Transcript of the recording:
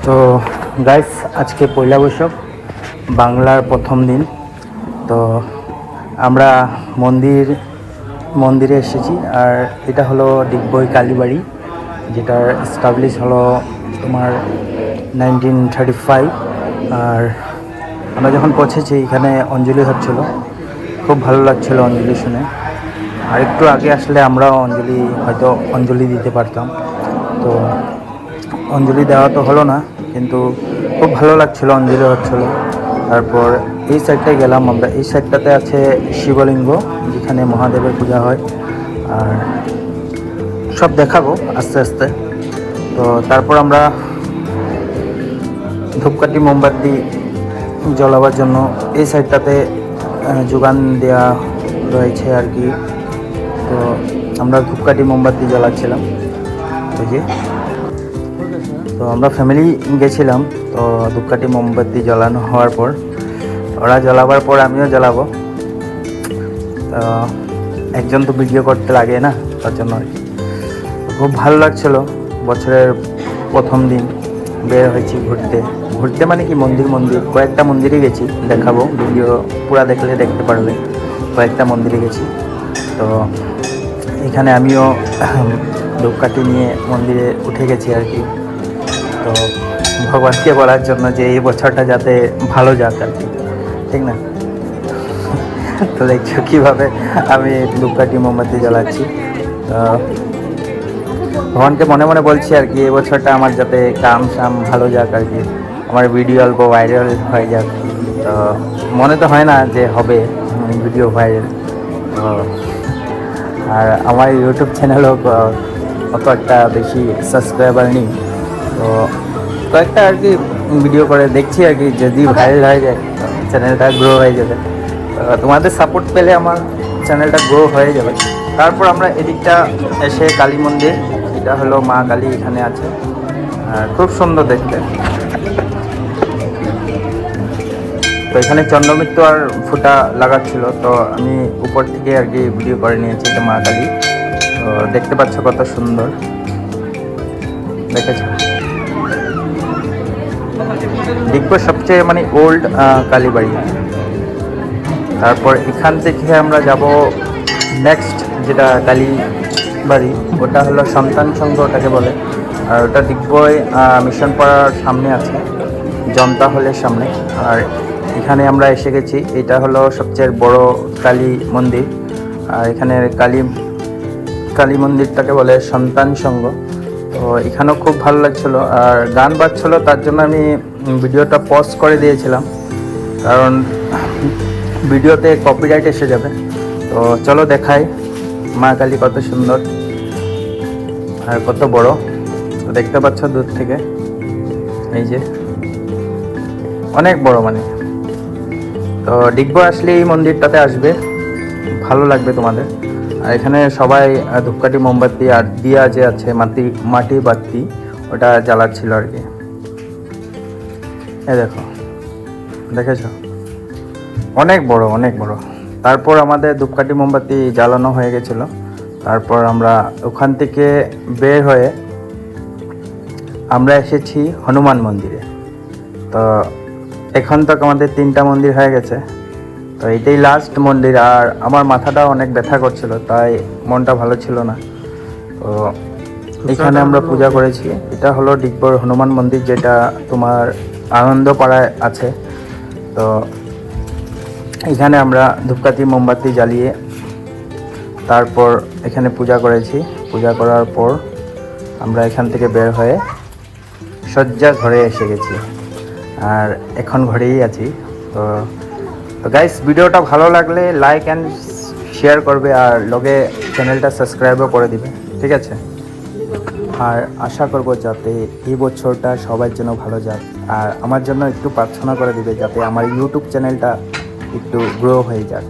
তো গাইস, আজকে পয়লা বৈশাখ, বাংলার প্রথম দিন। তো আমরা মন্দিরে এসেছি। আর এটা হলো ডিগবই কালীবাড়ি, যেটার এস্টাবলিশ হলো তোমার 1935। আর আমরা যখন পৌঁছেছি এখানে অঞ্জলি হচ্ছিলো, খুব ভালো লাগছিলো অঞ্জলি শুনে। আর একটু আগে আসলে আমরাও অঞ্জলি দিতে পারতাম। তো অঞ্জলি দেওয়া তো হলো না, কিন্তু খুব ভালো লাগছিলো, অঞ্জলি হচ্ছিলো। তারপর এই সাইডটায় গেলাম আমরা। এই সাইডটাতে আছে শিবলিঙ্গ, যেখানে মহাদেবের পূজা হয়। আর সব দেখাবো আস্তে আস্তে। তো তারপর আমরা ধূপকাঠি মোমবাতি জ্বলাবার জন্য এই সাইডটাতে যোগান দেওয়া রয়েছে আর কি। তো আমরা ধূপকাঠি মোমবাতি জ্বালাচ্ছিলাম। তো আমরা ফ্যামিলি গেছিলাম। তো ধূপকাঠি মোমবাতি জ্বালানো হওয়ার পর, ওরা জ্বালাবার পর আমিও জ্বালাবো। তো একজন তো ভিডিও করতে লাগে না, তার জন্য আর কি। খুব ভালো লাগছিলো। বছরের প্রথম দিন বের হয়েছি ঘুরতে মানে কি মন্দির কয়েকটা মন্দিরে গেছি, দেখাবো। ভিডিও পুরা দেখলে দেখতে পারবে। কয়েকটা মন্দিরে গেছি। তো এখানে আমিও ধূপকাঠি নিয়ে মন্দিরে উঠে গেছি আর কি। তো ভগবানকে বলার জন্য যে এই বছরটা যাতে ভালো যাক আর কি, ঠিক না? তো দেখছো কীভাবে আমি ধূপকাঠি মোমবাতি জ্বালাচ্ছি। তো ভগবানকে মনে মনে বলছি আর কি, এই বছরটা আমার যাতে কাম সাম ভালো যাক আর কি, আমার ভিডিও অল্প ভাইরাল হয়ে যাক। তো মনে তো হয় না যে হবে ভিডিও ভাইরাল। তো আর আমার ইউটিউব চ্যানেলও অত একটা বেশি সাবস্ক্রাইবার নেই। তো কয়েকটা আর কি ভিডিও করে দেখছি আর কি, যদি ভাইরাল হয়ে যায় চ্যানেলটা গ্রো হয়ে যাবে। তোমাদের সাপোর্ট পেলে আমার চ্যানেলটা গ্রো হয়ে যাবে। তারপর আমরা এদিকটা এসে কালী মন্দির, এটা হলো মা কালী এখানে আছে। খুব সুন্দর দেখতে। তো এখানে চন্দ্রমিত্র আর ফুটা লাগাচ্ছিল, তো আমি উপর থেকে আর কি ভিডিও করে নিয়েছি। এটা মা কালী। তো দেখতে পাচ্ছ কত সুন্দর, দেখেছ? দেখবো সবচেয়ে মানে ওল্ড কালীবাড়ি। তারপর এখান থেকে আমরা যাব নেক্সট যেটা কালীবাড়ি, ওটা হলো সন্তান সংঘ ওটাকে বলে। আর ওটা দিগ্বই মিশন পাড়ার সামনে আছে, জনতা হলের সামনে। আর এখানে আমরা এসে গেছি। এটা হলো সবচেয়ে বড় কালী মন্দির। আর এখানে কালী মন্দিরটাকে বলে সন্তান সংঘ। তো এখানেও খুব ভালো লাগছিলো। আর গান বাজছিলো, তার জন্য আমি ভিডিওটা পজ করে দিয়েছিলাম, কারণ ভিডিওতে কপিরাইট এসে যাবে। তো চলো দেখাই মা কালী কত সুন্দর আর কত বড়। তো দেখতে পাচ্ছ দূর থেকে, এই যে অনেক বড় মানে। তো ডিগবই আসলে এই মন্দিরটাতে আসবে, ভালো লাগবে তোমাদের। আর এখানে সবাই ধূপকাঠি মোমবাতি আর দিয়া যে আছে মাটির বাতি, ওটা জ্বালাচ্ছিল আর কি। দেখেছ অনেক বড়, অনেক বড়। তারপর আমাদের ধূপকাঠি মোমবাতি জ্বালানো হয়ে গেছিলো। তারপর আমরা ওখান থেকে বের হয়ে আমরা এসেছি হনুমান মন্দিরে। তো এখন তক আমাদের 3টা মন্দির হয়ে গেছে। তো এটাই লাস্ট মন্দির। আর আমার মাথাটা অনেক ব্যথা করছিল, তাই মনটা ভালো ছিল না। তো এখানে আমরা পূজা করেছি। এটা হলো ডিগবই হনুমান মন্দির, যেটা তোমার আনন্দপাড়ায় আছে। তো এখানে আমরা ধূপকাঠি মোমবাতি জ্বালিয়ে তারপর এখানে পূজা করেছি। পূজা করার পর আমরা এখান থেকে বের হয়ে শয্যা ঘরে এসে গেছি। আর এখন ঘরেই আছি। তো গাইস, ভিডিওটা ভালো লাগলে লাইক অ্যান্ড শেয়ার করবে, আর লগে চ্যানেলটা সাবস্ক্রাইবও করে দিবে, ঠিক আছে? আর আশা করব যাতে এই বছরটা সবার জন্য ভালো যাক। আর আমার জন্য একটু প্রার্থনা করে দিবে, যাতে আমার ইউটিউব চ্যানেলটা একটু গ্রো হয়ে যাক।